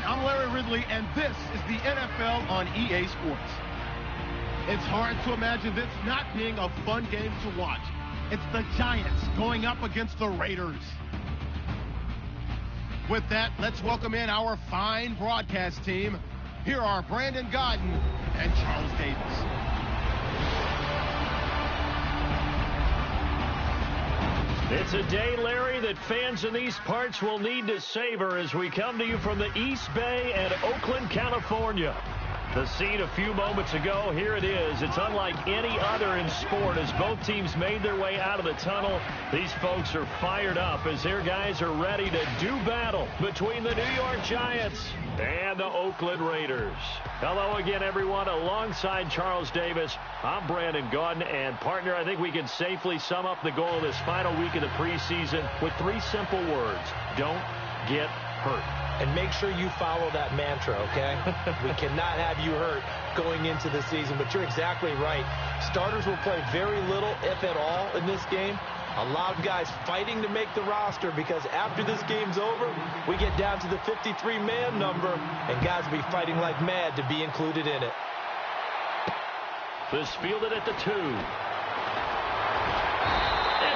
everyone. I'm Larry Ridley, and this is the NFL on EA Sports. It's hard to imagine this not being a fun game to watch. It's the Giants going up against the Raiders. With that, let's welcome in our fine broadcast team. Here are Brandon Gaudin and Charles Davis. It's a day, Larry, that fans in these parts will need to savor as we come to you from the East Bay and Oakland, California. The scene a few moments ago, here it is. It's unlike any other in sport as both teams made their way out of the tunnel. These folks are fired up as their guys are ready to do battle between the New York Giants and the Oakland Raiders. Hello again, everyone. Alongside Charles Davis, I'm Brandon Gaudin, and partner, I think we can safely sum up the goal of this final week of the preseason with three simple words: don't get hurt. And make sure you follow that mantra, okay? We cannot have you hurt going into the season, but you're exactly right. Starters will play very little, if at all, in this game. A lot of guys fighting to make the roster because after this game's over, we get down to the 53-man number, and guys will be fighting like mad to be included in it. This fielded at the 2. And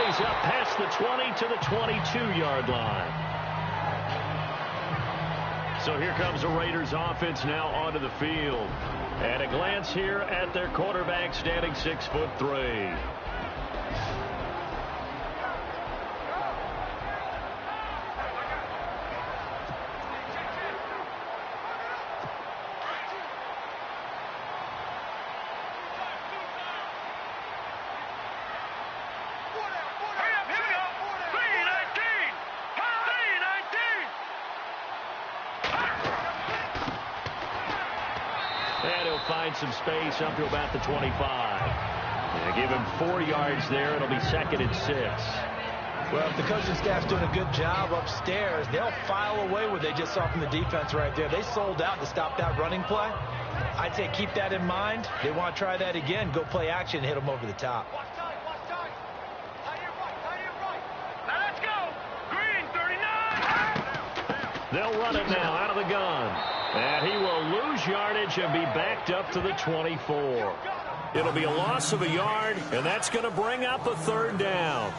he's up past the 20 to the 22-yard line. So here comes the Raiders offense now onto the field. At a glance here at their quarterback, standing 6'3". And he'll find some space up to about the 25. And give him 4 yards there. It'll be 2nd and 6. Well, if the coaching staff's doing a good job upstairs, they'll file away what they just saw from the defense right there. They sold out to stop that running play. I'd say keep that in mind. They want to try that again. Go play action and hit them over the top. Watch time. Tie it right. Now let's go. Green, 39. They'll run it now out of the gun. And he will lose yardage and be backed up to the 24. It'll be a loss of a yard, and that's going to bring up a 3rd down.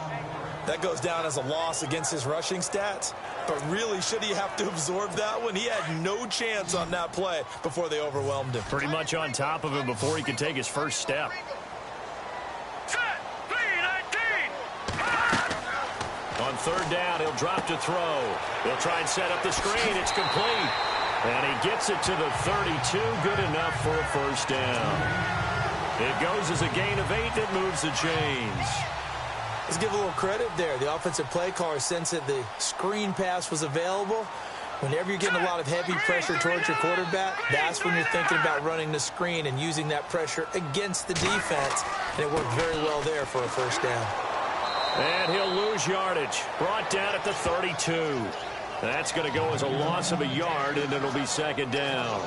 That goes down as a loss against his rushing stats. But really, should he have to absorb that one? He had no chance on that play before they overwhelmed him. Pretty much on top of him before he could take his first step. Set. 3-19. On 3rd down, he'll drop to throw. He'll try and set up the screen. It's complete. And he gets it to the 32. Good enough for a 1st down. It goes as a gain of 8 that moves the chains. Let's give a little credit there. The offensive play caller sensed that the screen pass was available. Whenever you're getting a lot of heavy pressure towards your quarterback, that's when you're thinking about running the screen and using that pressure against the defense. And it worked very well there for a 1st down. And he'll lose yardage. Brought down at the 32. That's going to go as a loss of a yard, and it'll be 2nd down.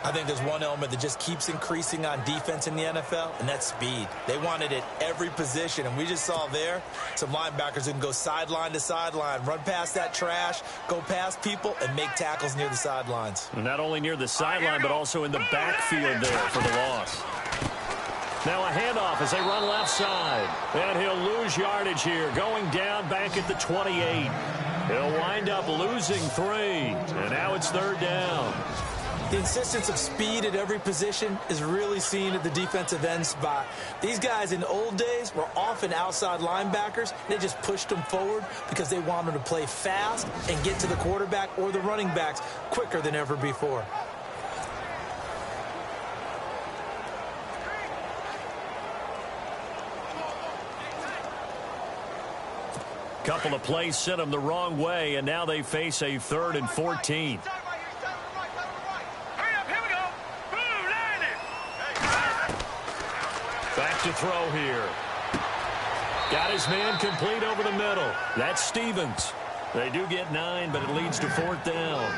I think there's one element that just keeps increasing on defense in the NFL, and that's speed. They want it at every position, and we just saw there some linebackers who can go sideline to sideline, run past that trash, go past people, and make tackles near the sidelines. Not only near the sideline, but also in the backfield there for the loss. Now a handoff as they run left side. And he'll lose yardage here, going down back at the 28. He'll wind up losing 3. And now it's 3rd down. The insistence of speed at every position is really seen at the defensive end spot. These guys in the old days were often outside linebackers. They just pushed them forward because they wanted to play fast and get to the quarterback or the running backs quicker than ever before. Couple of plays sent them the wrong way, and now they face a 3rd and 14. Back to throw here. Got his man complete over the middle. That's Stevens. They do get 9, but it leads to 4th down.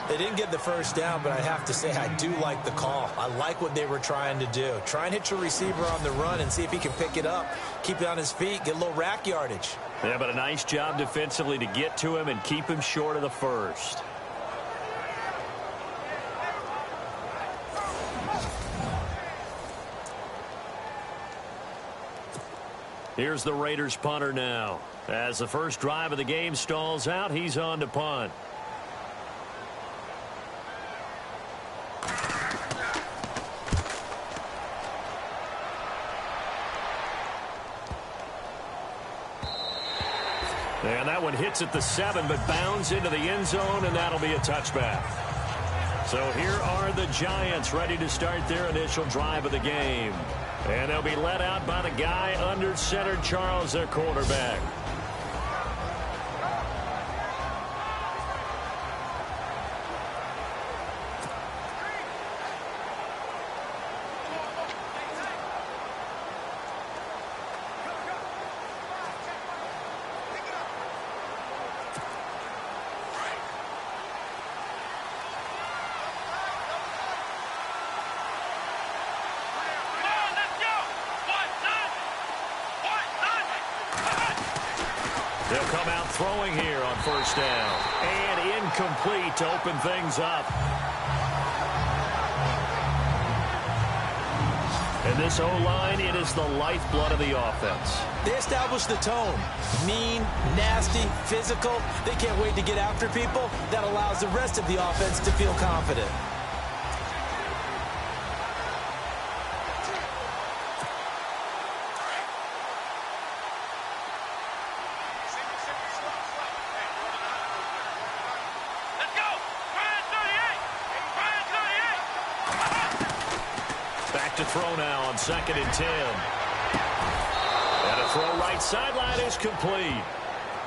They didn't get the 1st down, but I have to say I do like the call. I like what they were trying to do. Try and hit your receiver on the run and see if he can pick it up, keep it on his feet, get a little rack yardage. Yeah, but a nice job defensively to get to him and keep him short of the 1st. Here's the Raiders punter now. As the first drive of the game stalls out, he's on to punt. And that one hits at the 7, but bounds into the end zone, and that'll be a touchback. So here are the Giants ready to start their initial drive of the game. And they'll be led out by the guy under center, Charles, their quarterback. They'll come out throwing here on first down. And incomplete to open things up. And this O-line, it is the lifeblood of the offense. They establish the tone. Mean, nasty, physical. They can't wait to get after people. That allows the rest of the offense to feel confident. To throw now on 2nd and 10. And a throw right sideline is complete.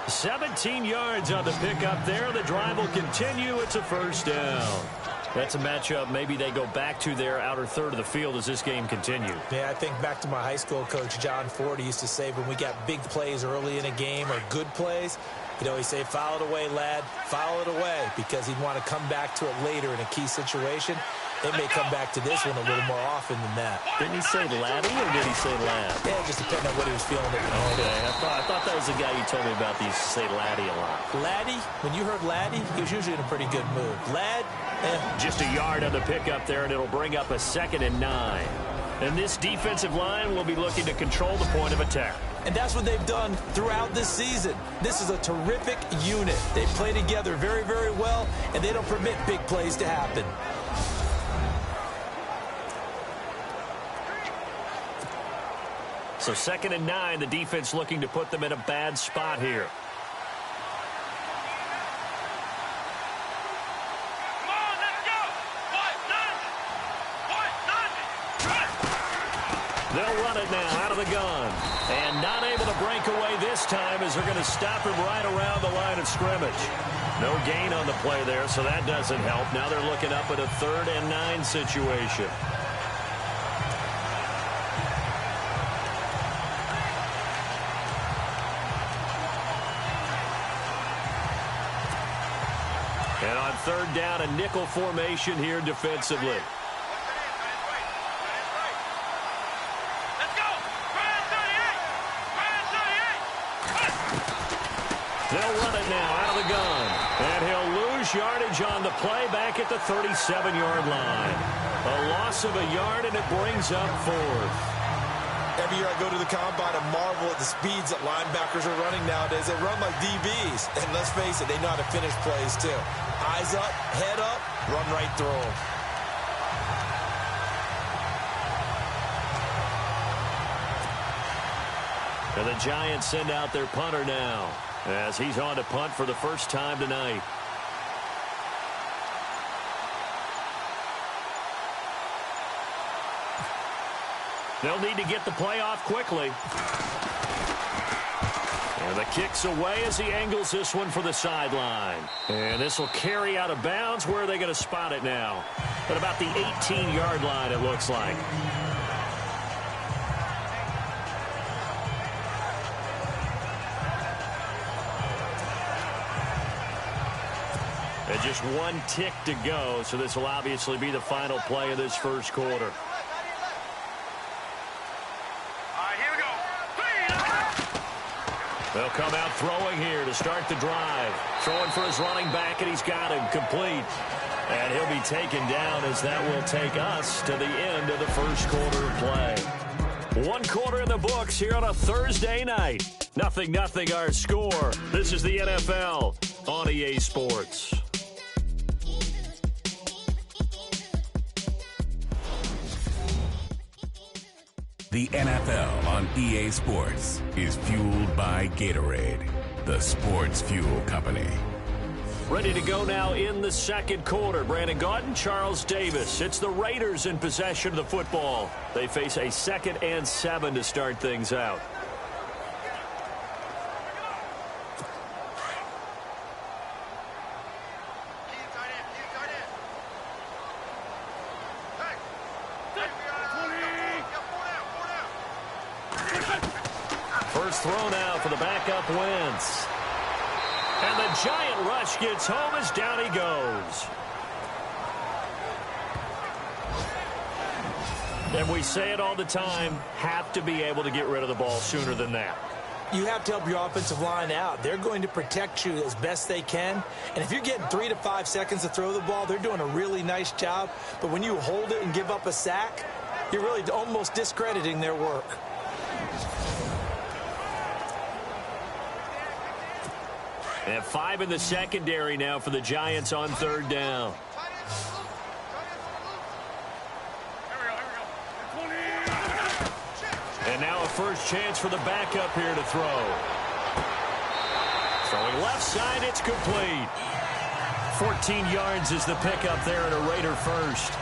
17 yards on the pickup there. The drive will continue. It's a first down. That's a matchup maybe they go back to their outer third of the field as this game continues. Yeah, I think back to my high school coach, John Ford. He used to say when we got big plays early in a game or good plays, he'd always say, foul it away, lad, foul it away, because he'd want to come back to it later in a key situation. They may come back to this one a little more often than that. Didn't he say laddie or did he say lad? Yeah, just depending on what he was feeling at the moment. Okay, I thought that was the guy you told me about. These say laddie a lot. Laddie, when you heard laddie, he was usually in a pretty good mood. Lad, Just a yard on the pickup there, and it'll bring up a 2nd and 9. And this defensive line will be looking to control the point of attack. and that's what they've done throughout this season. This is a terrific unit. They play together very, very well, and they don't permit big plays to happen. So 2nd and 9, the defense looking to put them in a bad spot here. They'll run it now out of the gun. And not able to break away this time as they're going to stop him right around the line of scrimmage. No gain on the play there, so that doesn't help. Now they're looking up at a 3rd and 9 situation. And on 3rd down, a nickel formation here defensively. They'll run it now out of the gun. And he'll lose yardage on the play back at the 37-yard line. A loss of a yard, and it brings up 4th. Every year I go to the combine and marvel at the speeds that linebackers are running nowadays. They run like DBs. And let's face it, they know how to finish plays too. Eyes up, head up, run right through them. And the Giants send out their punter now, as he's on to punt for the first time tonight. They'll need to get the play off quickly. And the kick's away as he angles this one for the sideline. And this will carry out of bounds. Where are they going to spot it now? At about the 18-yard line, it looks like. And just one tick to go, so this will obviously be the final play of this first quarter. They'll come out throwing here to start the drive. Throwing for his running back, and he's got him complete. And he'll be taken down as that will take us to the end of the first quarter of play. One quarter in the books here on a Thursday night. 0-0 our score. This is the NFL on EA Sports. The NFL on EA Sports is fueled by Gatorade, the sports fuel company. Ready to go now in the second quarter. Brandon Gaudin, Charles Davis. It's the Raiders in possession of the football. They face a 2nd and 7 to start things out. First throw now for the backup Wentz. And the giant rush gets home as down he goes. And we say it all the time, have to be able to get rid of the ball sooner than that. You have to help your offensive line out. They're going to protect you as best they can. And if you're getting 3 to 5 seconds to throw the ball, they're doing a really nice job. But when you hold it and give up a sack, you're really almost discrediting their work. And 5 in the secondary now for the Giants on 3rd down. And now a first chance for the backup here to throw. Throwing left side, it's complete. 14 yards is the pickup there and a Raider first.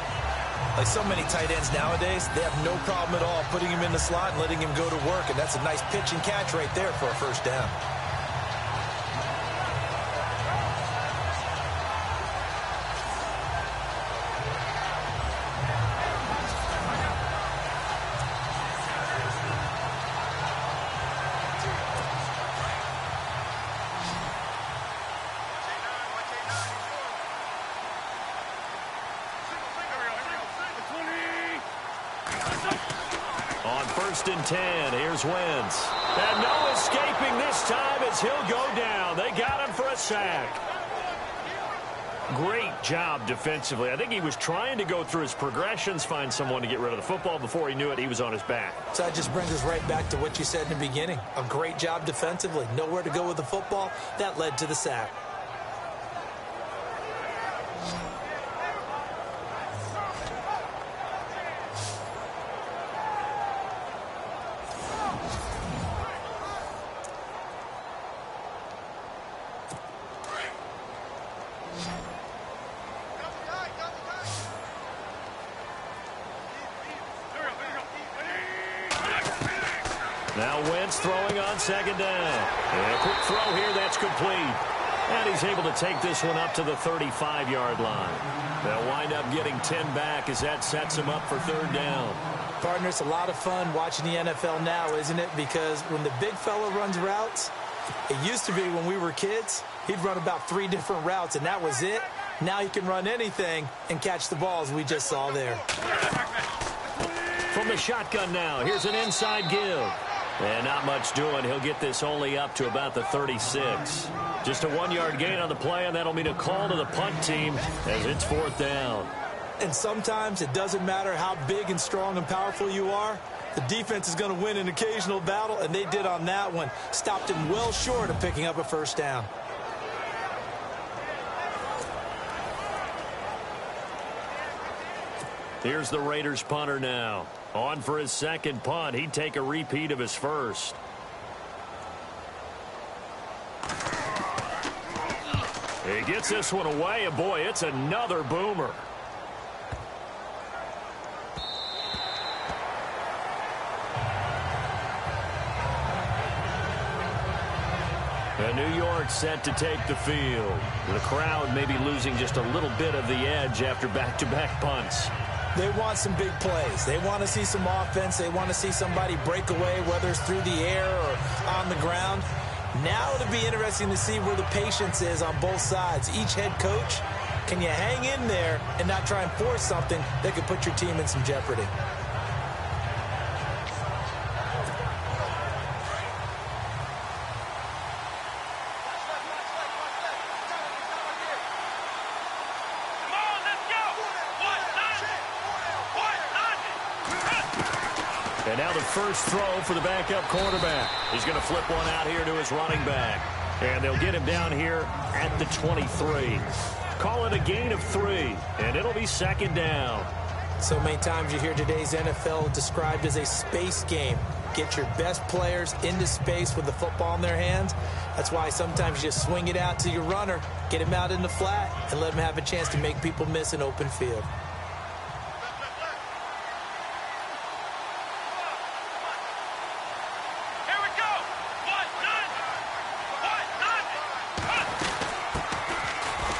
Like so many tight ends nowadays, they have no problem at all putting him in the slot and letting him go to work. And that's a nice pitch and catch right there for a first down. On 1st and 10, here's Wentz. And no escaping this time as he'll go down. They got him for a sack. Great job defensively. I think he was trying to go through his progressions, find someone to get rid of the football. Before he knew it, he was on his back. So that just brings us right back to what you said in the beginning. A great job defensively. Nowhere to go with the football. That led to the sack. Now Wentz throwing on 2nd down. And a quick throw here, that's complete. And he's able to take this one up to the 35-yard line. They'll wind up getting 10 back as that sets him up for 3rd down. Partner, it's a lot of fun watching the NFL now, isn't it? Because when the big fella runs routes, it used to be when we were kids, he'd run about 3 different routes, and that was it. Now he can run anything and catch the balls we just saw there. From the shotgun now, here's an inside give. And not much doing. He'll get this only up to about the 36. Just a 1-yard gain on the play, and that'll mean a call to the punt team as it's 4th down. And sometimes it doesn't matter how big and strong and powerful you are. The defense is going to win an occasional battle, and they did on that one. Stopped him well short of picking up a first down. Here's the Raiders punter now. On for his 2nd punt. He'd take a repeat of his first. He gets this one away, and boy, it's another boomer. And New York set to take the field. The crowd may be losing just a little bit of the edge after back-to-back punts. They want some big plays. They want to see some offense. They want to see somebody break away, whether it's through the air or on the ground. Now it'll be interesting to see where the patience is on both sides. Each head coach, can you hang in there and not try and force something that could put your team in some jeopardy? And now the first throw for the backup quarterback. He's going to flip one out here to his running back. And they'll get him down here at the 23. Call it a gain of 3, and it'll be second down. So many times you hear today's NFL described as a space game. Get your best players into space with the football in their hands. That's why sometimes you just swing it out to your runner, get him out in the flat, and let him have a chance to make people miss an open field.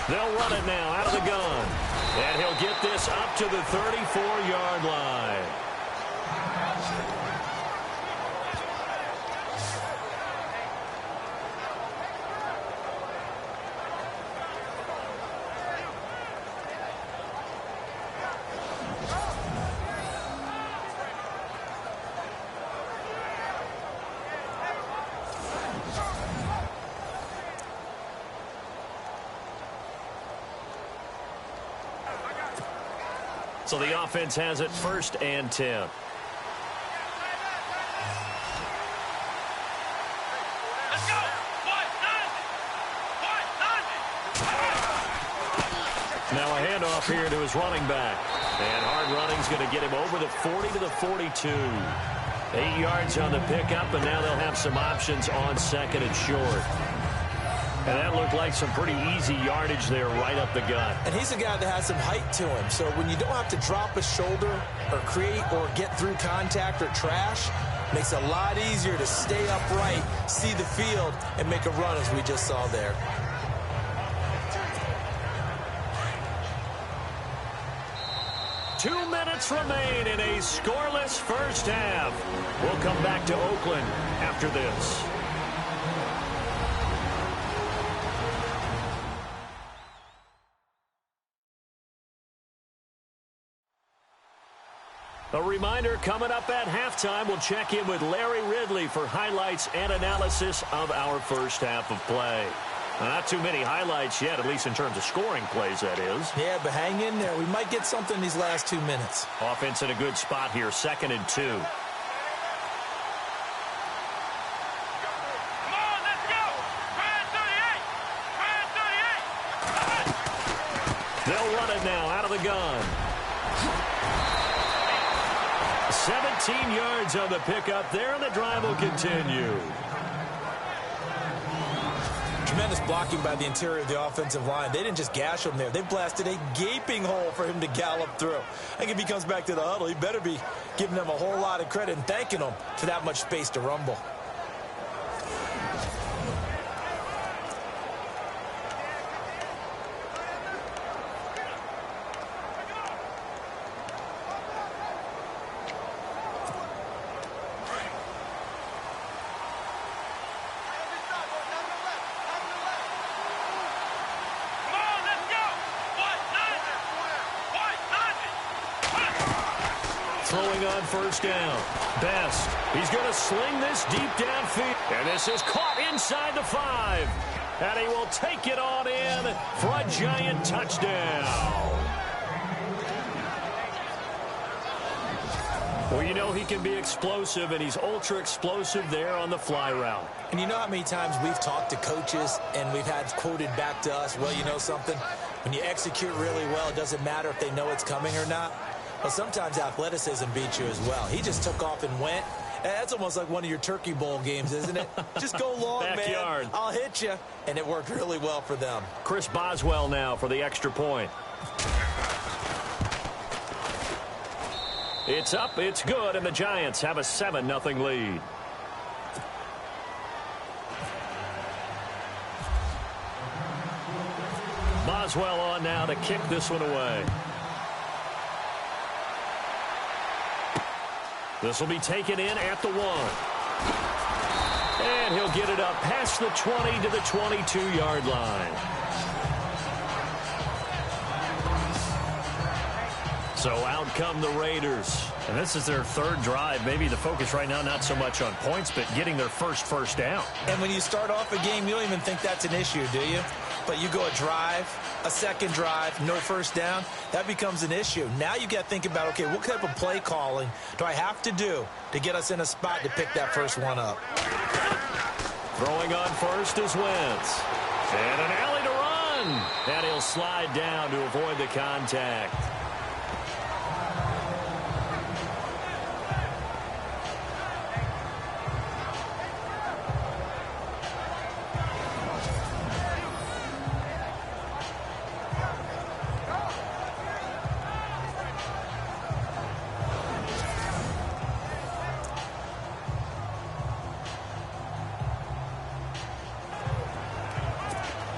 They'll run it now out of the gun. And he'll get this up to the 34-yard line. So the offense has it 1st and 10. Let's go. Now a handoff here to his running back. And hard running's going to get him over the 40 to the 42. 8 yards on the pickup, and now they'll have some options on 2nd and short. And that looked like some pretty easy yardage there right up the gut. And he's a guy that has some height to him. So when you don't have to drop a shoulder or create or get through contact or trash, makes it a lot easier to stay upright, see the field, and make a run as we just saw there. Two minutes remain in a scoreless first half. We'll come back to Oakland after this. A reminder, coming up at halftime, we'll check in with Larry Ridley for highlights and analysis of our first half of play. Not too many highlights yet, at least in terms of scoring plays, that is. Yeah, but hang in there. We might get something in these last 2 minutes. Offense in a good spot here, 2nd and 2. Come on, let's go. Try 38. They'll run it now out of the gun. 17 yards on the pickup there, and the drive will continue. Tremendous blocking by the interior of the offensive line. They didn't just gash him there. They blasted a gaping hole for him to gallop through. I think if he comes back to the huddle, he better be giving them a whole lot of credit and thanking them for that much space to rumble. Throwing on first down. Best. He's going to sling this deep downfield. And this is caught inside the 5. And he will take it on in for a giant touchdown. Well, you know he can be explosive, and he's ultra explosive there on the fly route. And you know how many times we've talked to coaches and we've had quoted back to us, well, you know something? When you execute really well, it doesn't matter if they know it's coming or not. Well, sometimes athleticism beats you as well. He just took off and went. That's almost like one of your Turkey Bowl games, isn't it? Just go long, Backyard. man. I'll hit you. And it worked really well for them. Chris Boswell now for the extra point. It's up, it's good, and the Giants have a 7-0 lead. Boswell on now to kick this one away. This will be taken in at the 1. And he'll get it up past the 20 to the 22-yard line. So out come the Raiders. And this is their third drive. Maybe the focus right now not so much on points, but getting their first down. And when you start off a game, you don't even think that's an issue, do you? But you go a drive, a second drive, no first down, that becomes an issue. Now you got to think about, okay, what type of play calling do I have to do to get us in a spot to pick that first one up? Throwing on first is Wentz. And an alley to run. And he'll slide down to avoid the contact.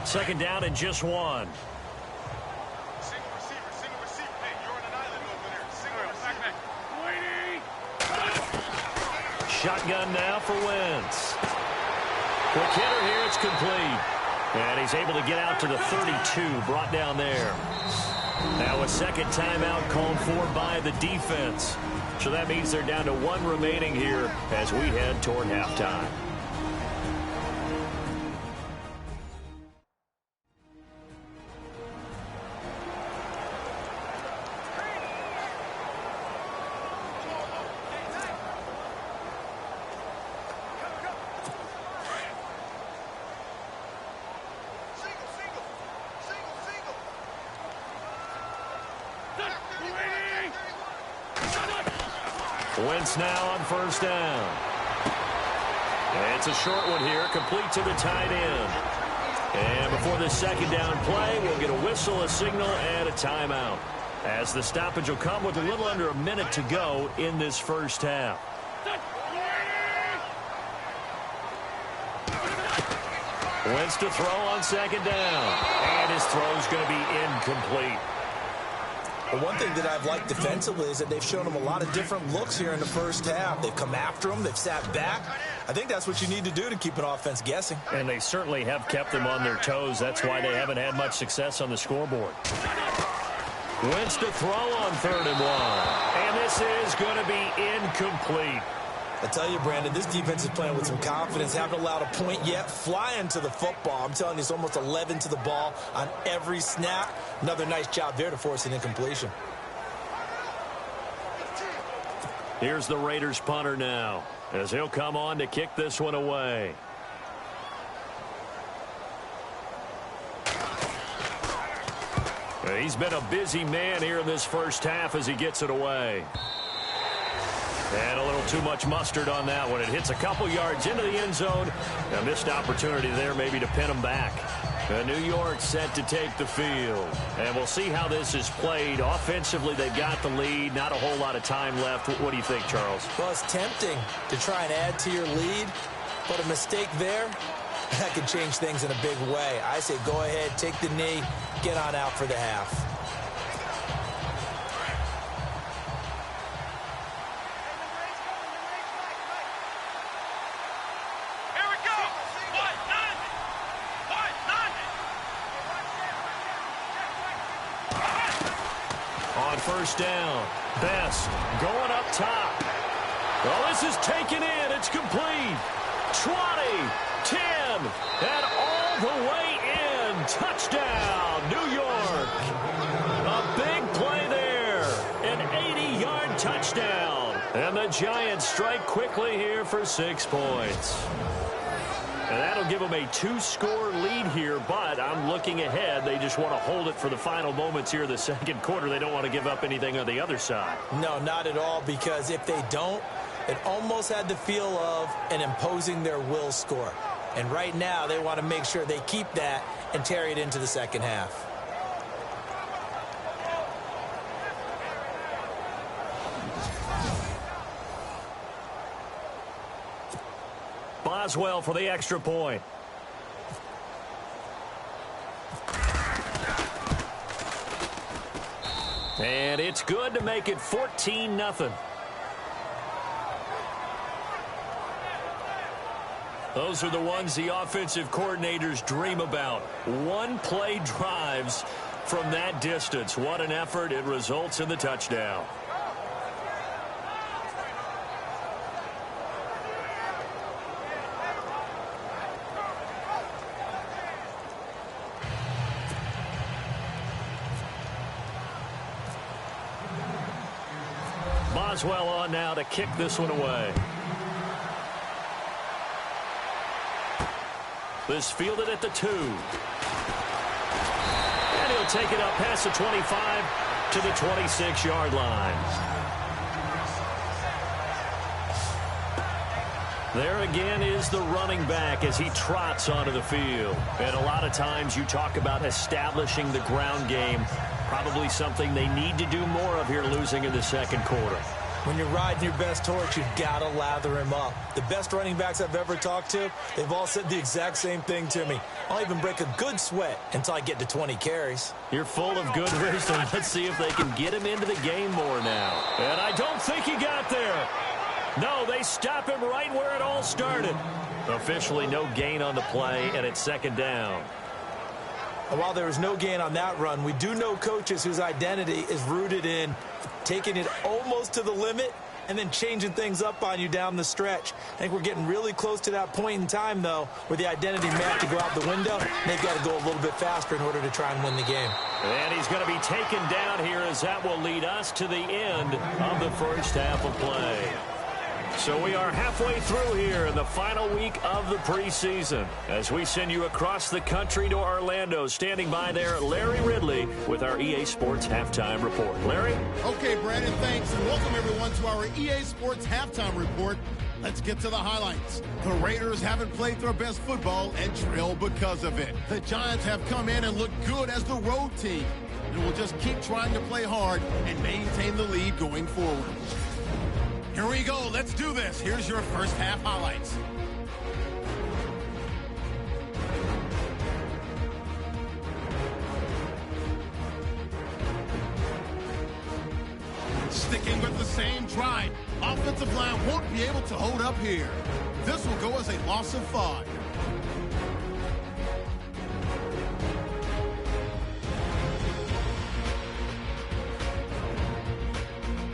Second down and just one. Single receiver. Hey, you're on an island over there. Single, back. Shotgun now for Wentz. Quick hitter here, it's complete. And he's able to get out to the 32, brought down there. Now a second timeout called for by the defense. So that means they're down to one remaining here as we head toward halftime. Wentz now on first down. It's a short one here, complete to the tight end. And before the second down play, we'll get a whistle, a signal, and a timeout, as the stoppage will come with a little under a minute to go in this first half. Wentz to throw on second down. And his throw's going to be incomplete. Well, one thing that I've liked defensively is that they've shown him a lot of different looks here in the first half. They've come after him. They've sat back. I think that's what you need to do to keep an offense guessing. And they certainly have kept them on their toes. That's why they haven't had much success on the scoreboard. Wentz to throw on 3rd and 1. And this is going to be incomplete. I tell you, Brandon, this defense is playing with some confidence. Haven't allowed a point yet. Flying to the football. I'm telling you, it's almost 11 to the ball on every snap. Another nice job there to force an incompletion. Here's the Raiders punter now, as he'll come on to kick this one away. He's been a busy man here in this first half as he gets it away. And a little too much mustard on that one. It hits a couple yards into the end zone. A missed opportunity there maybe to pin him back. New York set to take the field. And we'll see how this is played. Offensively, they've got the lead. Not a whole lot of time left. What do you think, Charles? Well, it's tempting to try and add to your lead. But a mistake there, that could change things in a big way. I say go ahead, take the knee, get on out for the half. First down. Best going up top. Well, this is taken in. It's complete. 20, 10, and all the way in. Touchdown, New York. A big play there. An 80-yard touchdown. And the Giants strike quickly here for 6 points. And that'll give them a 2-score lead here, but I'm looking ahead. They just want to hold it for the final moments here of the second quarter. They don't want to give up anything on the other side. No, not at all, because if they don't, it almost had the feel of an imposing their will score. And right now, they want to make sure they keep that and carry it into the second half. Boswell for the extra point. And it's good to make it 14-0. Those are the ones the offensive coordinators dream about. One-play drives from that distance. What an effort. It results in the touchdown. Boswell on now to kick this one away. This fielded at the 2. And he'll take it up past the 25 to the 26-yard line. There again is the running back as he trots onto the field. And a lot of times you talk about establishing the ground game. Probably something they need to do more of here, losing in the second quarter. When you're riding your best horse, you've got to lather him up. The best running backs I've ever talked to, they've all said the exact same thing to me. I'll even break a good sweat until I get to 20 carries. You're full of good wisdom. Let's see if they can get him into the game more now. And I don't think he got there. No, they stop him right where it all started. Officially no gain on the play, and it's second down. And while there was no gain on that run, we do know coaches whose identity is rooted in taking it almost to the limit and then changing things up on you down the stretch. I think we're getting really close to that point in time, though, where the identity may have to go out the window. They've got to go a little bit faster in order to try and win the game. And he's going to be taken down here as that will lead us to the end of the first half of play. So we are halfway through here in the final week of the preseason as we send you across the country to Orlando. Standing by there, Larry Ridley with our EA Sports Halftime Report. Larry? Okay, Brandon, thanks, and welcome everyone to our EA Sports Halftime Report. Let's get to the highlights. The Raiders haven't played their best football and trail because of it. The Giants have come in and looked good as the road team, and will just keep trying to play hard and maintain the lead going forward. Here we go. Let's do this. Here's your first half highlights. Sticking with the same drive. Offensive line won't be able to hold up here. This will go as a loss of 5.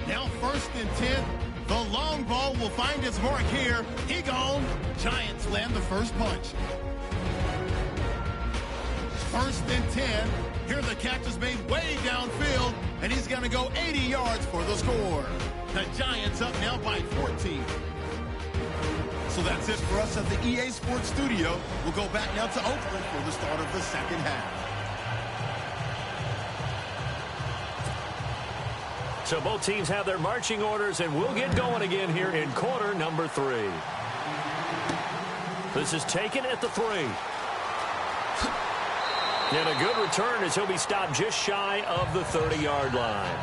Now 1st and 10. The long ball will find its mark here. He gone. Giants land the first punch. 1st and 10. Here the catch is made way downfield, and he's going to go 80 yards for the score. The Giants up now by 14. So that's it for us at the EA Sports Studio. We'll go back now to Oakland for the start of the second half. So both teams have their marching orders, and we'll get going again here in quarter number 3. This is taken at the 3. And a good return as he'll be stopped just shy of the 30-yard line.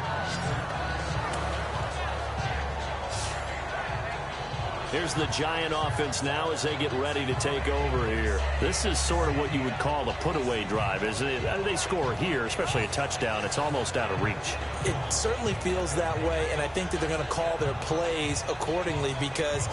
Here's the Giant offense now as they get ready to take over here. This is sort of what you would call a put-away drive, isn't it? They score here, especially a touchdown. It's almost out of reach. It certainly feels that way, and I think that they're going to call their plays accordingly because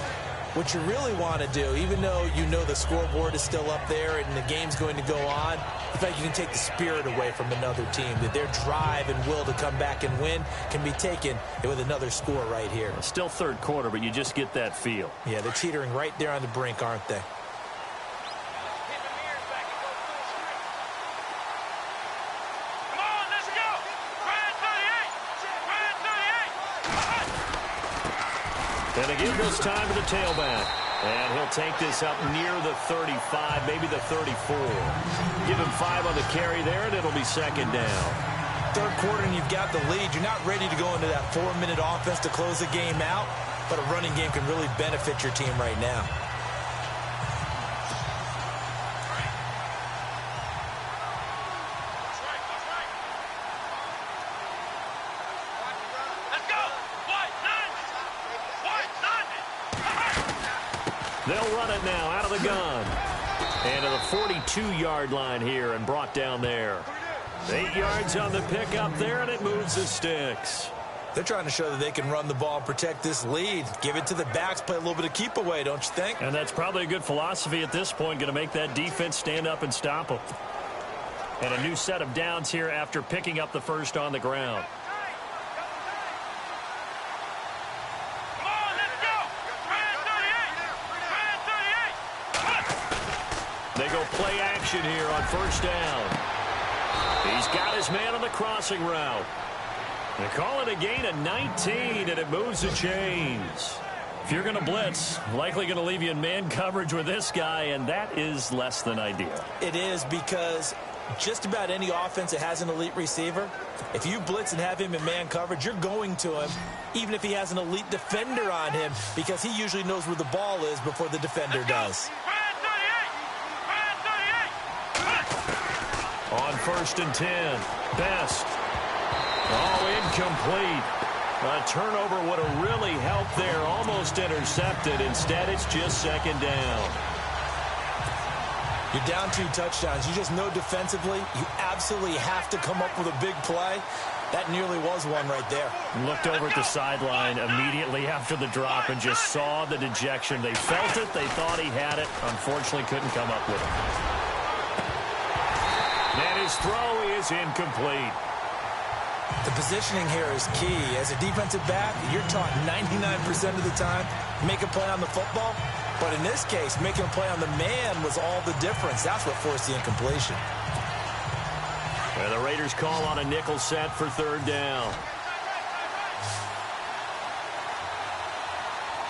what you really want to do, even though you know the scoreboard is still up there and the game's going to go on, in fact, you can take the spirit away from another team, that their drive and will to come back and win can be taken with another score right here. Still third quarter, but you just get that feel. Yeah, they're teetering right there on the brink, aren't they? And again, this time to the tailback. And he'll take this up near the 35, maybe the 34. Give him 5 on the carry there, and it'll be second down. Third quarter, and you've got the lead. You're not ready to go into that 4-minute offense to close the game out, but a running game can really benefit your team right now. They'll run it now out of the gun. And to the 42-yard line here and brought down there. 8 yards on the pickup there, and it moves the sticks. They're trying to show that they can run the ball and protect this lead. Give it to the backs, play a little bit of keep away, don't you think? And that's probably a good philosophy at this point, going to make that defense stand up and stop them. And a new set of downs here after picking up the first on the ground. They go play action here on first down. He's got his man on the crossing route. They call it a gain of 19, and it moves the chains. If you're going to blitz, likely going to leave you in man coverage with this guy, and that is less than ideal. It is, because just about any offense that has an elite receiver, if you blitz and have him in man coverage, you're going to him, even if he has an elite defender on him, because he usually knows where the ball is before the defender does. On 1st and 10, Best. Oh, incomplete. A turnover would have really helped there. Almost intercepted. Instead, it's just 2nd down. You're down 2 touchdowns. You just know defensively you absolutely have to come up with a big play. That nearly was one right there. Looked over at the sideline immediately after the drop and just saw the dejection. They felt it. They thought he had it. Unfortunately, couldn't come up with it. And his throw is incomplete. The positioning here is key. As a defensive back, you're taught 99% of the time, make a play on the football. But in this case, making a play on the man was all the difference. That's what forced the incompletion. And the Raiders call on a nickel set for 3rd down.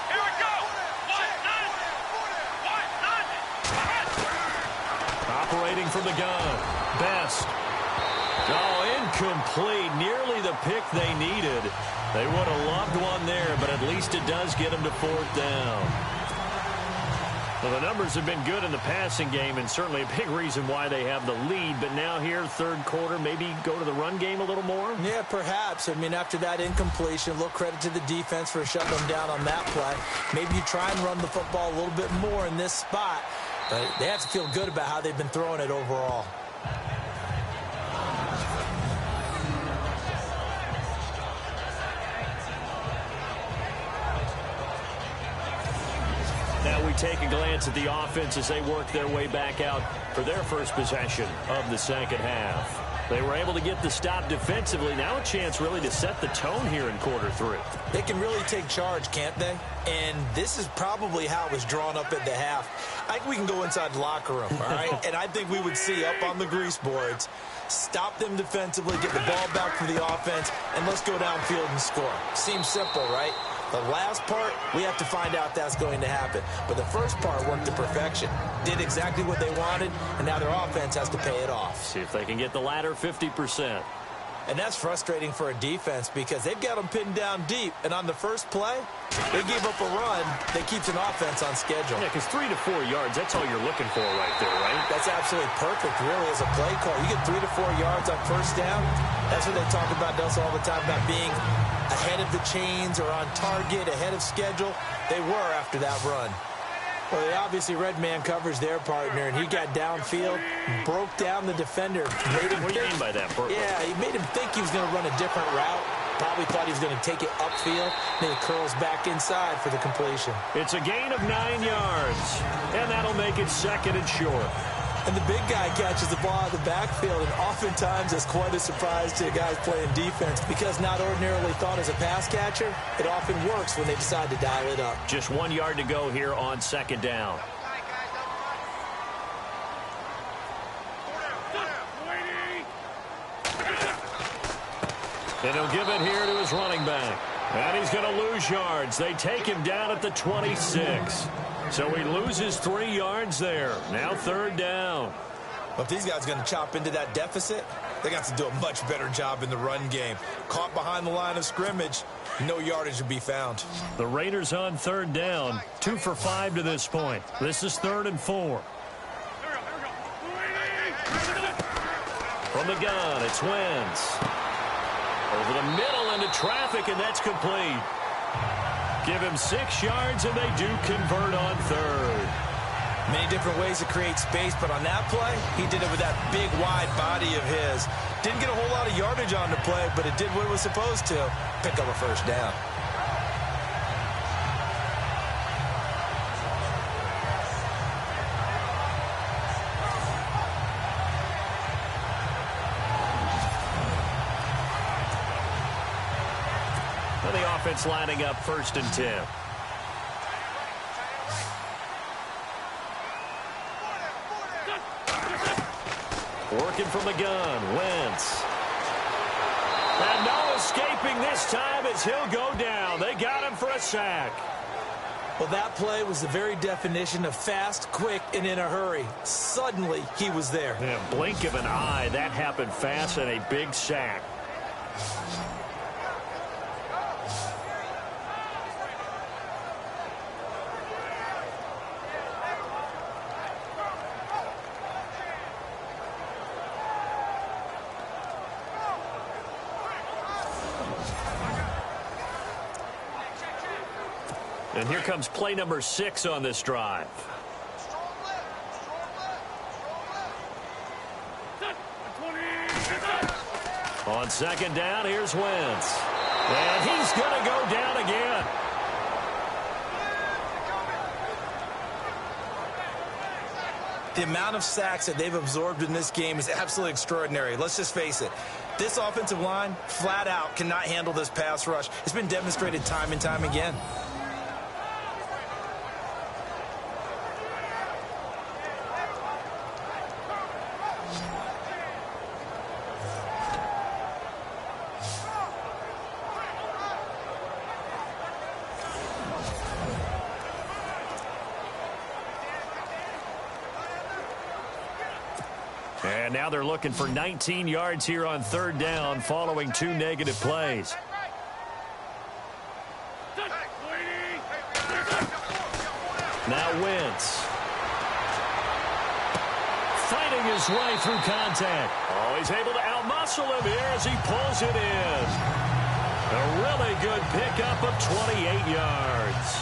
Here we go. Operating from the gun. Best. Oh, incomplete. Nearly the pick they needed. They would have loved one there, but at least it does get them to 4th down. Well, the numbers have been good in the passing game, and certainly a big reason why they have the lead. But now here, 3rd quarter, maybe go to the run game a little more? Yeah, perhaps. I mean, after that incompletion, a little credit to the defense for shutting them down on that play. Maybe you try and run the football a little bit more in this spot. But they have to feel good about how they've been throwing it overall. Now we take a glance at the offense as they work their way back out for their first possession of the 2nd half. They were able to get the stop defensively. Now a chance really to set the tone here in quarter 3. They can really take charge, can't they? And this is probably how it was drawn up at the half. I think we can go inside the locker room, all right? And I think we would see up on the grease boards, stop them defensively, get the ball back for the offense, and let's go downfield and score. Seems simple, right? The last part, we have to find out that's going to happen. But the first part worked to perfection. Did exactly what they wanted, and now their offense has to pay it off. See if they can get the latter 50%. And that's frustrating for a defense because they've got them pinned down deep. And on the first play, they gave up a run that keeps an offense on schedule. Yeah, because 3 to 4 yards, that's all you're looking for right there, right? That's absolutely perfect, really, as a play call. You get 3 to 4 yards on 1st down. That's what they talk about us all the time, about being ahead of the chains or on target, ahead of schedule. They were after that run. Well, they obviously read man coverage their partner, and he got downfield, broke down the defender. What do you mean by that, Burt? Yeah, he made him think he was going to run a different route. Probably thought he was going to take it upfield. Then he curls back inside for the completion. It's a gain of 9 yards, and that'll make it 2nd and short. And the big guy catches the ball out of the backfield, and oftentimes it's quite a surprise to guys playing defense because not ordinarily thought as a pass catcher, it often works when they decide to dial it up. Just 1 yard to go here on 2nd down. And he'll give it here to his running back. And he's going to lose yards. They take him down at the 26. So he loses 3 yards there. Now 3rd down. Well, if these guys are going to chop into that deficit, they got to do a much better job in the run game. Caught behind the line of scrimmage, no yardage to be found. The Raiders on 3rd down. 2 for 5 to this point. This is 3rd and 4. From the gun, it's Wentz. Over the middle into traffic, and that's complete. Give him 6 yards, and they do convert on 3rd. Many different ways to create space, but on that play, he did it with that big, wide body of his. Didn't get a whole lot of yardage on the play, but it did what it was supposed to. Pick up a 1st down. The offense lining up 1st and 10. Working from the gun, Wentz. And no escaping this time as he'll go down. They got him for a sack. Well, that play was the very definition of fast, quick, and in a hurry. Suddenly, he was there. In a blink of an eye, that happened fast and a big sack. And here comes play number 6 on this drive. On second down, here's Wentz. And he's going to go down again. The amount of sacks that they've absorbed in this game is absolutely extraordinary. Let's just face it. This offensive line, flat out, cannot handle this pass rush. It's been demonstrated time and time again. And now they're looking for 19 yards here on third down following 2 negative plays. Now Wentz. Fighting his way through contact. Oh, he's able to outmuscle him here as he pulls it in. A really good pickup of 28 yards.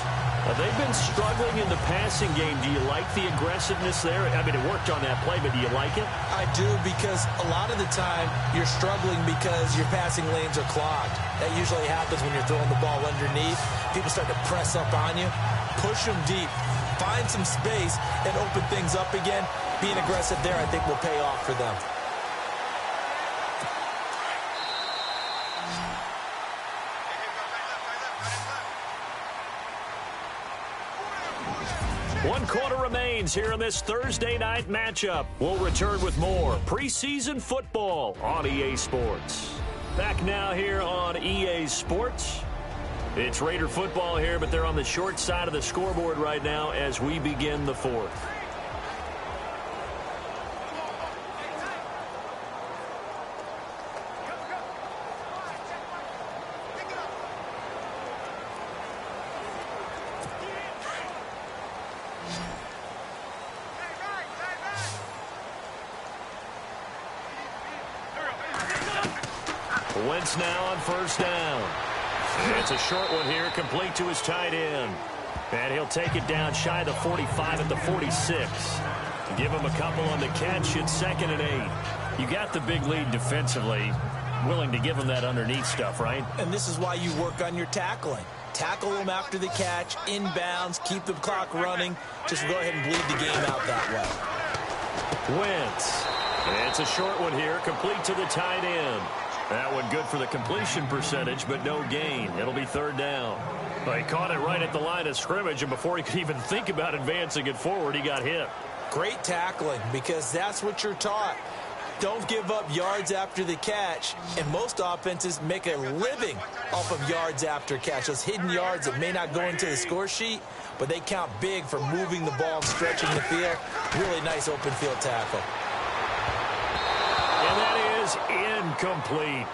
They've been struggling in the passing game. Do you like the aggressiveness there? I mean, it worked on that play, but do you like it? I do, because a lot of the time you're struggling because your passing lanes are clogged. That usually happens when you're throwing the ball underneath. People start to press up on you. Push them deep. Find some space and open things up again. Being aggressive there, I think, will pay off for them. One quarter remains here in this Thursday night matchup. We'll return with more preseason football on EA Sports. Back now here on EA Sports. It's Raider football here, but they're on the short side of the scoreboard right now as we begin the fourth. Wentz now on first down. It's a short one here, complete to his tight end. And he'll take it down shy of the 45 at the 46. Give him a couple on the catch. It's 2nd and 8. You got the big lead defensively. Willing to give him that underneath stuff, right? And this is why you work on your tackling. Tackle them after the catch, inbounds, keep the clock running. Just go ahead and bleed the game out that way. Wentz. It's a short one here, complete to the tight end. That one good for the completion percentage, but no gain. It'll be 3rd down. Well, he caught it right at the line of scrimmage, and before he could even think about advancing it forward, he got hit. Great tackling, because that's what you're taught. Don't give up yards after the catch, and most offenses make a living off of yards after catch. Those hidden yards that may not go into the score sheet, but they count big for moving the ball and stretching the field. Really nice open field tackle. And that is incomplete.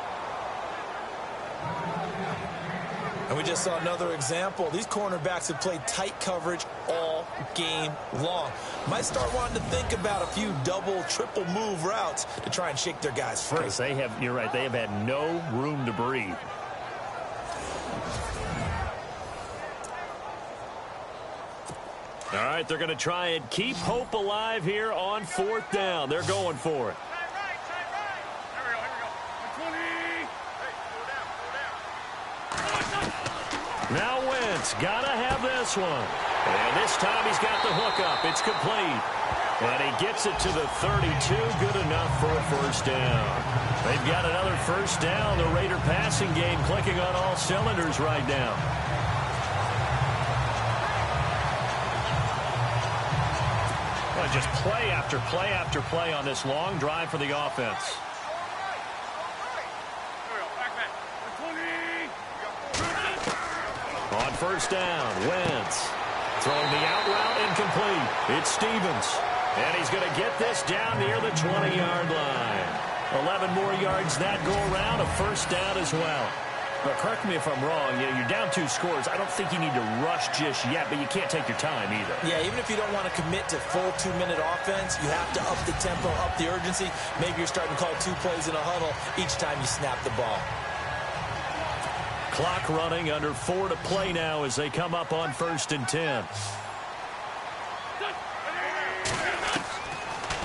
And we just saw another example. These cornerbacks have played tight coverage all game long. Might start wanting to think about a few double, triple move routes to try and shake their guys free. Because they have, you're right, they have had no room to breathe. All right, they're going to try and keep hope alive here on 4th down. They're going for it. Now Wentz, gotta have this one. And this time he's got the hookup. It's complete. And he gets it to the 32. Good enough for a 1st down. They've got another 1st down. The Raider passing game clicking on all cylinders right now. Well, just play after play after play on this long drive for the offense. first down. Wentz throwing the out route incomplete. It's Stevens. And he's going to get this down near the 20-yard line. 11 more yards that go around, a first down as well. But correct me if I'm wrong, you're down 2 scores. I don't think you need to rush just yet, but you can't take your time either. Yeah, even if you don't want to commit to full 2-minute offense, you have to up the tempo, up the urgency. Maybe you're starting to call 2 plays in a huddle each time you snap the ball. Clock running, under 4 to play now as they come up on 1st and 10.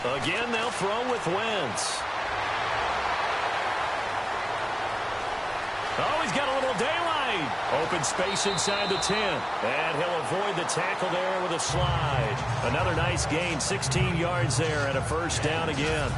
Again, they'll throw with Wentz. Oh, he's got a little daylight. Open space inside the 10. And he'll avoid the tackle there with a slide. Another nice gain, 16 yards there and a first down again.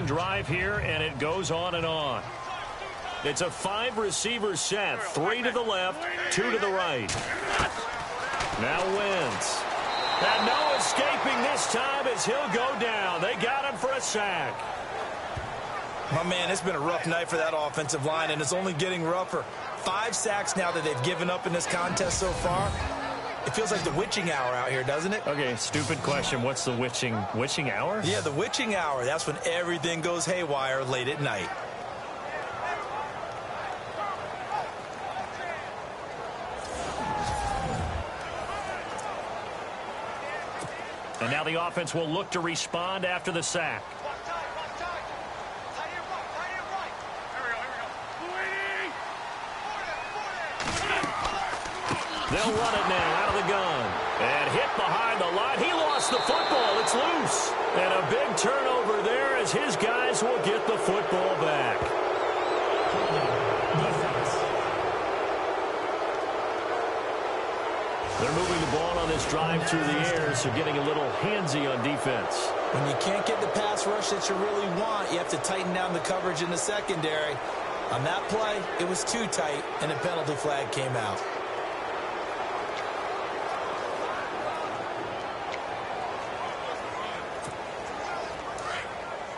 Drive here, and it goes on and on. It's a 5-receiver set, 3 to the left, 2 to the right. Now Wentz. And no escaping this time as he'll go down. They got him for a sack. My man, it's been a rough night for that offensive line, and it's only getting rougher. 5 sacks now that they've given up in this contest so far. It feels like the witching hour out here, doesn't it? Okay, stupid question. What's the witching hour? Yeah, the witching hour. That's when everything goes haywire late at night. And now the offense will look to respond after the sack. They'll run it now out of the gun. And hit behind the line. He lost the football. It's loose. And a big turnover there as his guys will get the football back. They're moving the ball on this drive through the air, so getting a little handsy on defense. When you can't get the pass rush that you really want, you have to tighten down the coverage in the secondary. On that play, it was too tight, and a penalty flag came out.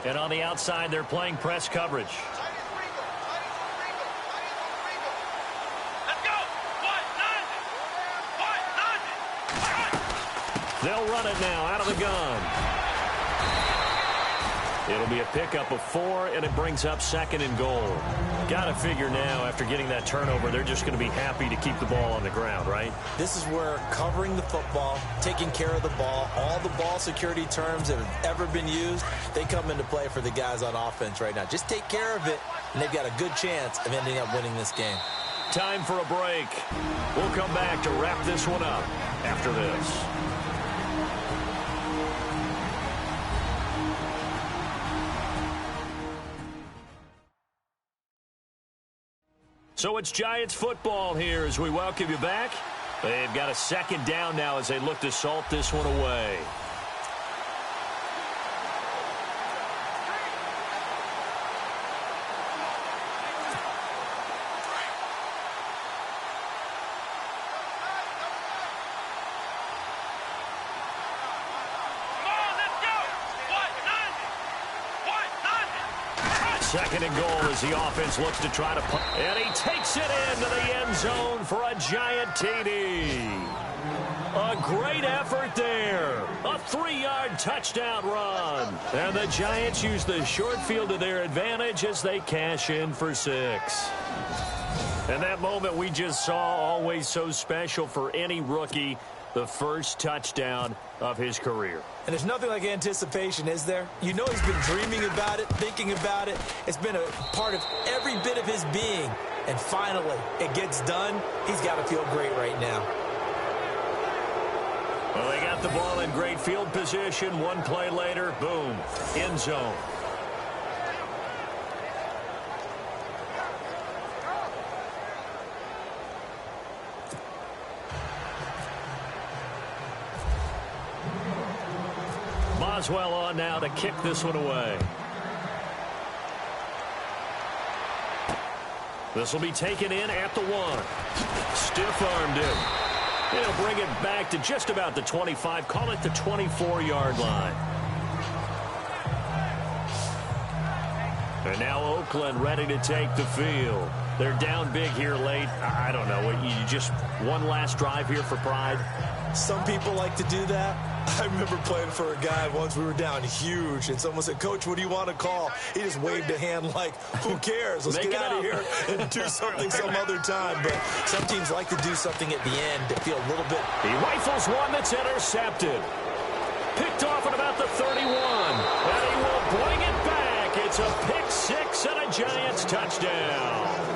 And on the outside, they're playing press coverage. Let's go. They'll run it now out of the gun. It'll be a pickup of 4, and it brings up 2nd and goal. Got to figure now, after getting that turnover, they're just going to be happy to keep the ball on the ground, right? This is where covering the football, taking care of the ball, all the ball security terms that have ever been used, they come into play for the guys on offense right now. Just take care of it, and they've got a good chance of ending up winning this game. Time for a break. We'll come back to wrap this one up after this. So it's Giants football here as we welcome you back. They've got a 2nd down now as they look to salt this one away. Second and goal as the offense looks to try to punt. And he takes it into the end zone for a Giant TD. A great effort there. A 3-yard touchdown run. And the Giants use the short field to their advantage as they cash in for 6. And that moment we just saw, always so special for any rookie. The first touchdown of his career. And there's nothing like anticipation, is there? You know he's been dreaming about it, thinking about it. It's been a part of every bit of his being. And finally, it gets done. He's got to feel great right now. Well, they got the ball in great field position. One play later, boom, end zone. Boswell on now to kick this one away. This will be taken in at the 1. Stiff-armed him. He'll bring it back to just about the 25. Call it the 24-yard line. And now Oakland ready to take the field. They're down big here late. I don't know. You just one last drive here for pride? Some people like to do that. I remember playing for a guy once. We were down huge, and someone said, "Coach, what do you want to call?" He just waved a hand like, who cares? Let's get out of here and do something some other time. But some teams like to do something at the end to feel a little bit. He rifles one that's intercepted. Picked off at about the 31. And he will bring it back. It's a pick 6 and a Giants touchdown.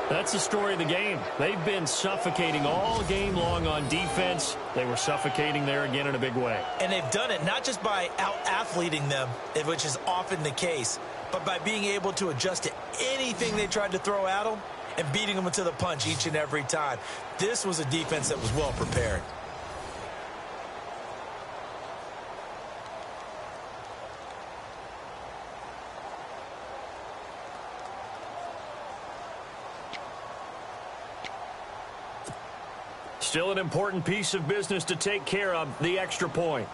That's the story of the game. They've been suffocating all game long on defense. They were suffocating there again in a big way. And they've done it not just by out-athleting them, which is often the case, but by being able to adjust to anything they tried to throw at them and beating them to the punch each and every time. This was a defense that was well prepared. Still an important piece of business to take care of, the extra point.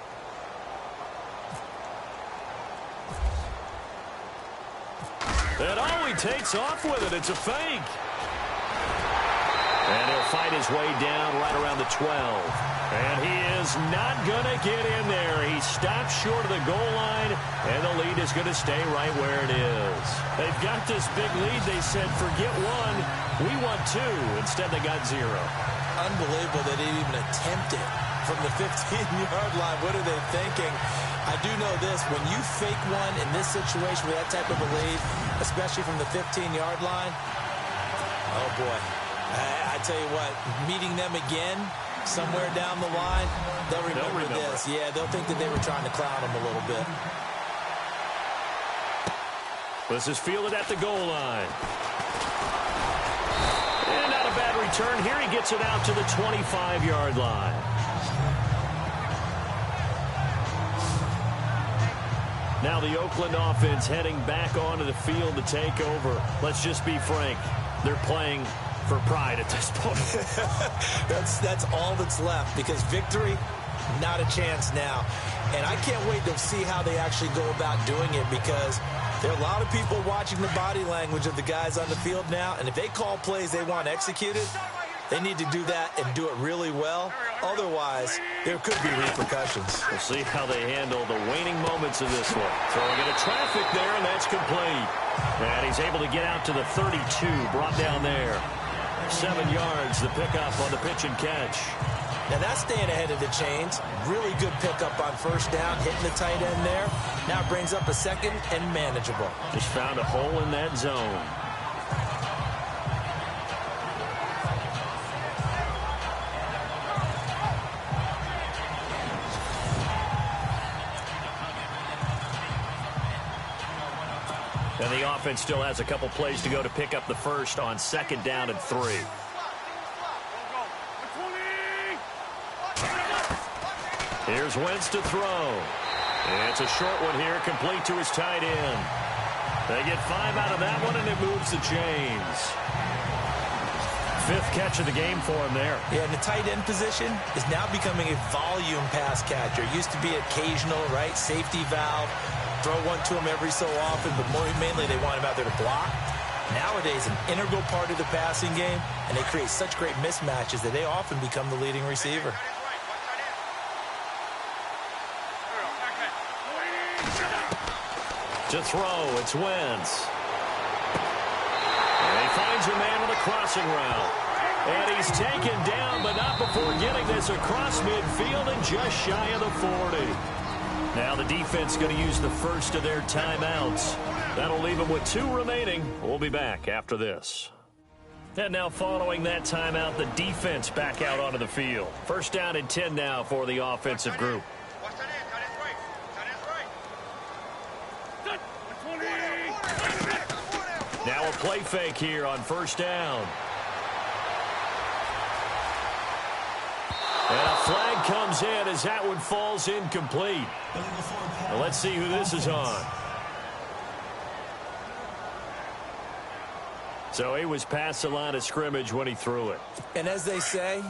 And he takes off with it. It's a fake. And he'll fight his way down right around the 12. And he is not going to get in there. He stops short of the goal line, and the lead is going to stay right where it is. They've got this big lead. They said, forget one, we want 2. Instead, they got 0. Unbelievable that they even attempted from the 15-yard line. What are they thinking? I do know this. When you fake one in this situation with that type of a lead, especially from the 15-yard line, oh, boy. I tell you what, meeting them again somewhere down the line, they'll remember this. Yeah, they'll think that they were trying to clown them a little bit. This is fielded at the goal line. And not a bad return. Here he gets it out to the 25-yard line. Now the Oakland offense heading back onto the field to take over. Let's just be frank. They're playing for pride at this point. That's all that's left, because victory, not a chance now. And I can't wait to see how they actually go about doing it, because there are a lot of people watching the body language of the guys on the field now, and if they call plays they want executed, they need to do that and do it really well. Otherwise, there could be repercussions. We'll see how they handle the waning moments of this one. Throwing into traffic there, and that's complete. And he's able to get out to the 32, brought down there. 7 yards, the pickup on the pitch and catch. Now that's staying ahead of the chains. Really good pickup on first down, hitting the tight end there. Now it brings up a second and manageable. Just found a hole in that zone. And the offense still has a couple plays to go to pick up the first on 2nd down and 3. Here's Wentz to throw. It's a short one here, complete to his tight end. They get 5 out of that one, and it moves the chains. 5th catch of the game for him there. Yeah, and the tight end position is now becoming a volume pass catcher. It used to be occasional, right? Safety valve. Throw one to him every so often, but mainly they want him out there to block. Nowadays, an integral part of the passing game, and they create such great mismatches that they often become the leading receiver. To throw, it's Wentz. And he finds a man on the crossing route. And he's taken down, but not before getting this across midfield and just shy of the 40. Now the defense going to use the first of their timeouts. That'll leave them with 2 remaining. We'll be back after this. And now following that timeout, the defense back out onto the field. 1st down and 10 now for the offensive group. Now a play fake here on 1st down. And a flag comes in as that one falls incomplete. Now let's see who this is on. So he was past the line of scrimmage when he threw it. And as they say,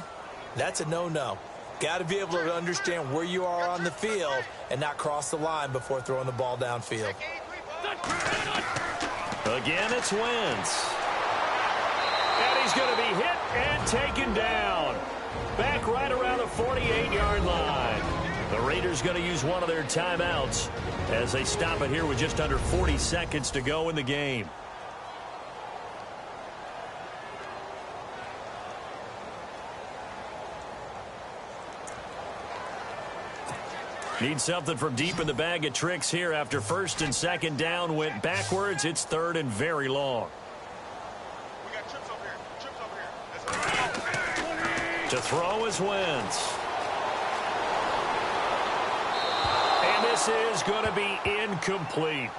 that's a no-no. Got to be able to understand where you are on the field and not cross the line before throwing the ball downfield. Again, it's Wentz. And he's going to be hit and taken down. Back right around the 48-yard line. The Raiders going to use one of their timeouts as they stop it here with just under 40 seconds to go in the game. Need something from deep in the bag of tricks here after first and second down went backwards. It's third and very long. We got trips over here. To throw is Wentz. And this is going to be incomplete.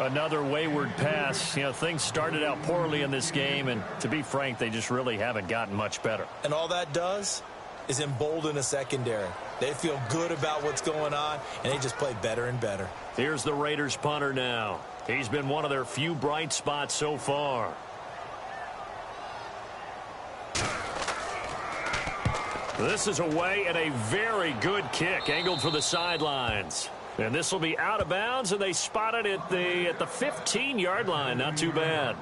Another wayward pass. You know, things started out poorly in this game, and to be frank, they just really haven't gotten much better. And all that does is embolden a secondary. They feel good about what's going on, and they just play better and better. Here's the Raiders punter now. He's been one of their few bright spots so far. This is away and a very good kick angled for the sidelines. And this will be out of bounds, and they spot it at the 15-yard line. Not too bad.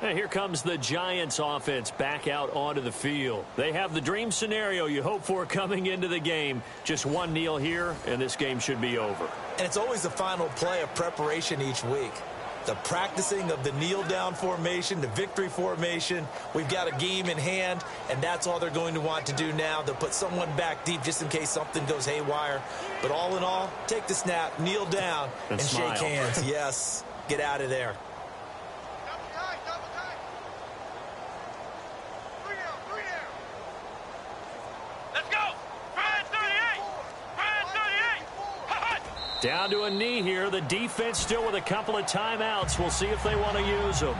And here comes the Giants offense back out onto the field. They have the dream scenario you hope for coming into the game. Just one kneel here, and this game should be over. And it's always the final play of preparation each week. The practicing of the kneel-down formation, the victory formation. We've got a game in hand, and that's all they're going to want to do now. They'll put someone back deep just in case something goes haywire. But all in all, take the snap, kneel down, and shake hands. Yes, get out of there. Down to a knee here. The defense still with a couple of timeouts. We'll see if they want to use them.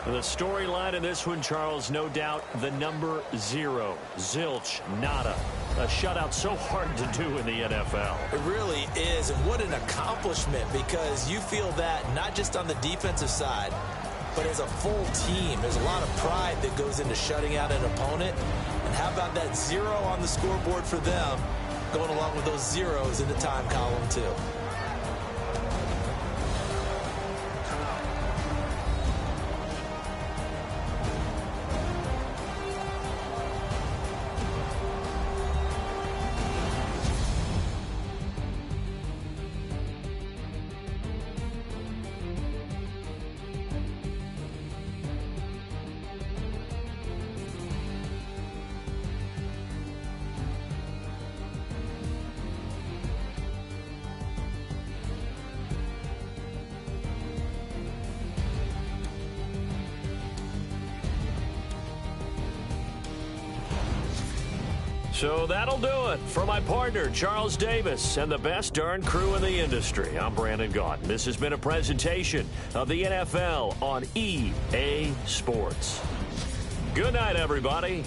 The storyline in this one, Charles, no doubt the number 0. Zilch, nada. A shutout so hard to do in the NFL. It really is, and what an accomplishment, because you feel that not just on the defensive side, but as a full team. There's a lot of pride that goes into shutting out an opponent. And how about that 0 on the scoreboard for them, going along with those zeros in the time column, too. So that'll do it for my partner, Charles Davis, and the best darn crew in the industry. I'm Brandon Gaudin. This has been a presentation of the NFL on EA Sports. Good night, everybody.